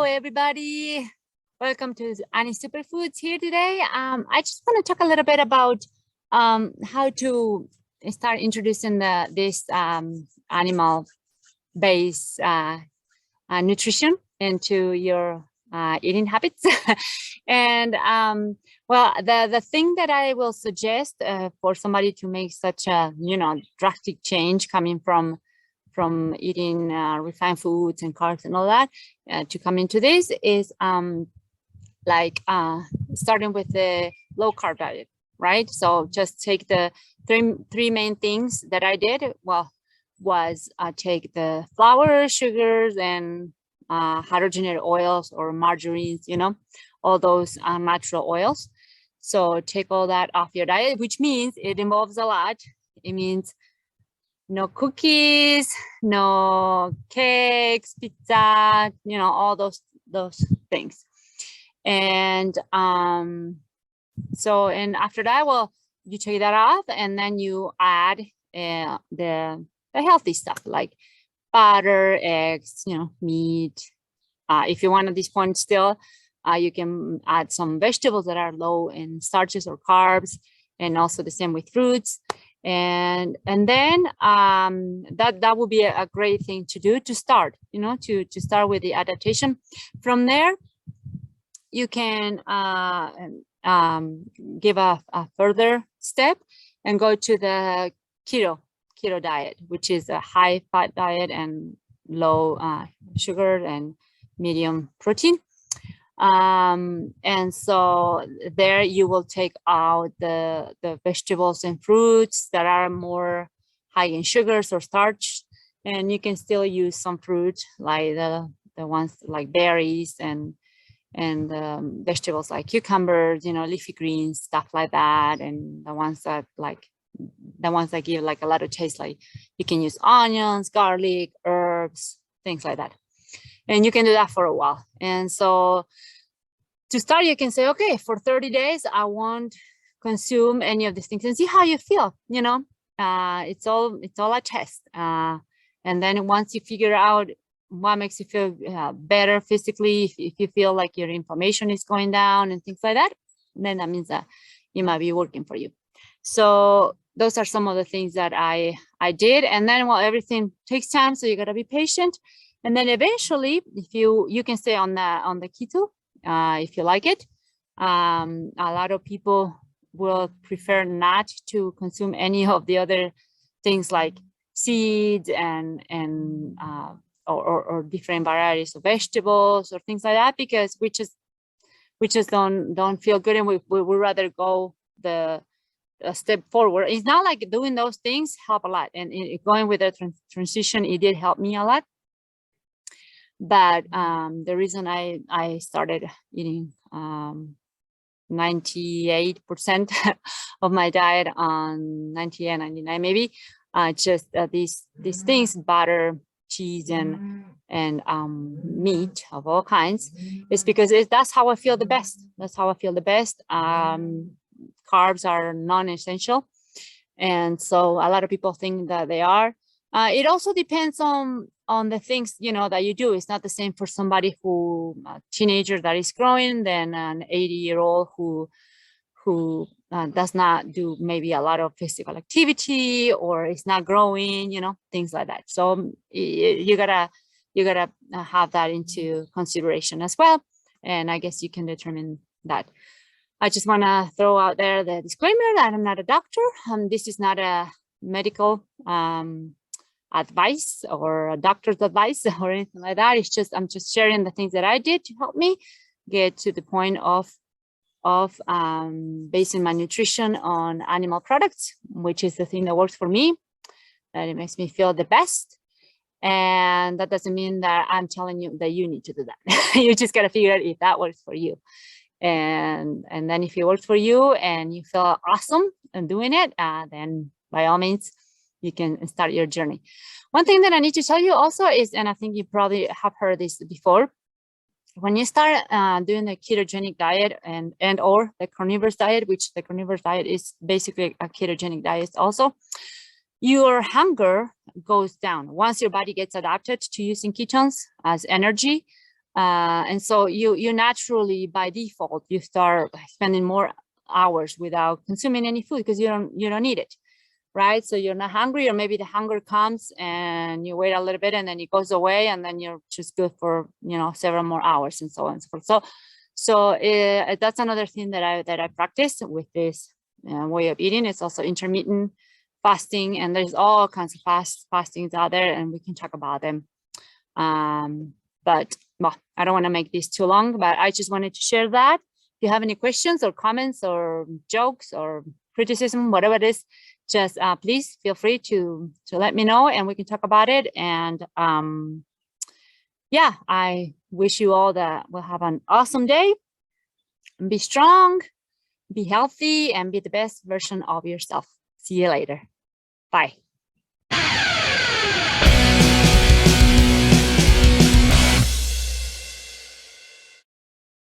everybody. Welcome to Annie Superfoods here today. I just want to talk a little bit about how to start introducing this animal-based nutrition into your eating habits. And well, the thing that I will suggest for somebody to make such a drastic change coming from eating refined foods and carbs and all that to come into this is starting with the low carb diet, right? So just take the three main things that I did. Well, was take the flour, sugars, and hydrogenated oils or margarines, all those natural oils. So take all that off your diet, which means it involves a lot. It means no cookies, no cakes, pizza, all those things. And so, and after that, well, you take that off and then you add the healthy stuff like butter, eggs, meat. If you want at this point still, you can add some vegetables that are low in starches or carbs, and also the same with fruits. And then that would be a great thing to do to start, to start with the adaptation. From there, you can give a further step and go to the keto diet, which is a high fat diet and low sugar and medium protein. And so there you will take out the vegetables and fruits that are more high in sugars or starch, and you can still use some fruit like the ones like berries and vegetables like cucumbers, leafy greens, stuff like that, and the ones that give like a lot of taste, like you can use onions, garlic, herbs, things like that. And you can do that for a while. And so to start, you can say, okay, for 30 days, I won't consume any of these things, and see how you feel. It's all a test. And then once you figure out what makes you feel better physically, if you feel like your inflammation is going down and things like that, then that means that it might be working for you. So those are some of the things that I did. And then, well, everything takes time, so you got to be patient. And then eventually, if you can stay on the keto if you like it. A lot of people will prefer not to consume any of the other things like seeds and or different varieties of vegetables or things like that, because we just don't feel good, and we would rather go a step forward. It's not like doing those things help a lot, and going with the transition, it did help me a lot. But the reason I started eating 98% of my diet on 98, 99 maybe, just these things, butter, cheese, and meat of all kinds, is because that's how I feel the best. That's how I feel the best. Carbs are non-essential, and so a lot of people think that they are. It also depends on the things that you do. It's not the same for somebody who a teenager that is growing than an 80-year-old who does not do maybe a lot of physical activity or is not growing, things like that. So you gotta have that into consideration as well. And I guess you can determine that. I just want to throw out there the disclaimer that I'm not a doctor. This is not a medical advice or a doctor's advice or anything like that. It's just, I'm just sharing the things that I did to help me get to the point of basing my nutrition on animal products, which is the thing that works for me, that it makes me feel the best. And that doesn't mean that I'm telling you that you need to do that. You just got to figure out if that works for you. And then if it works for you and you feel awesome and doing it, then by all means, you can start your journey. One thing that I need to tell you also is, and I think you probably have heard this before, when you start doing the ketogenic diet and or the carnivorous diet, which the carnivorous diet is basically a ketogenic diet also, your hunger goes down. Once your body gets adapted to using ketones as energy, And so you naturally, by default, you start spending more hours without consuming any food because you don't need it, right? So you're not hungry, or maybe the hunger comes and you wait a little bit and then it goes away, and then you're just good for several more hours, and so on and so forth. So that's another thing that I practice with this way of eating. It's also intermittent fasting, and there's all kinds of fastings out there, and we can talk about them. But well, I don't want to make this too long, but I just wanted to share that. If you have any questions or comments or jokes or criticism, whatever it is, just please feel free to let me know, and we can talk about it. And yeah, I wish you all that will have an awesome day. Be strong, be healthy, and be the best version of yourself. See you later. Bye.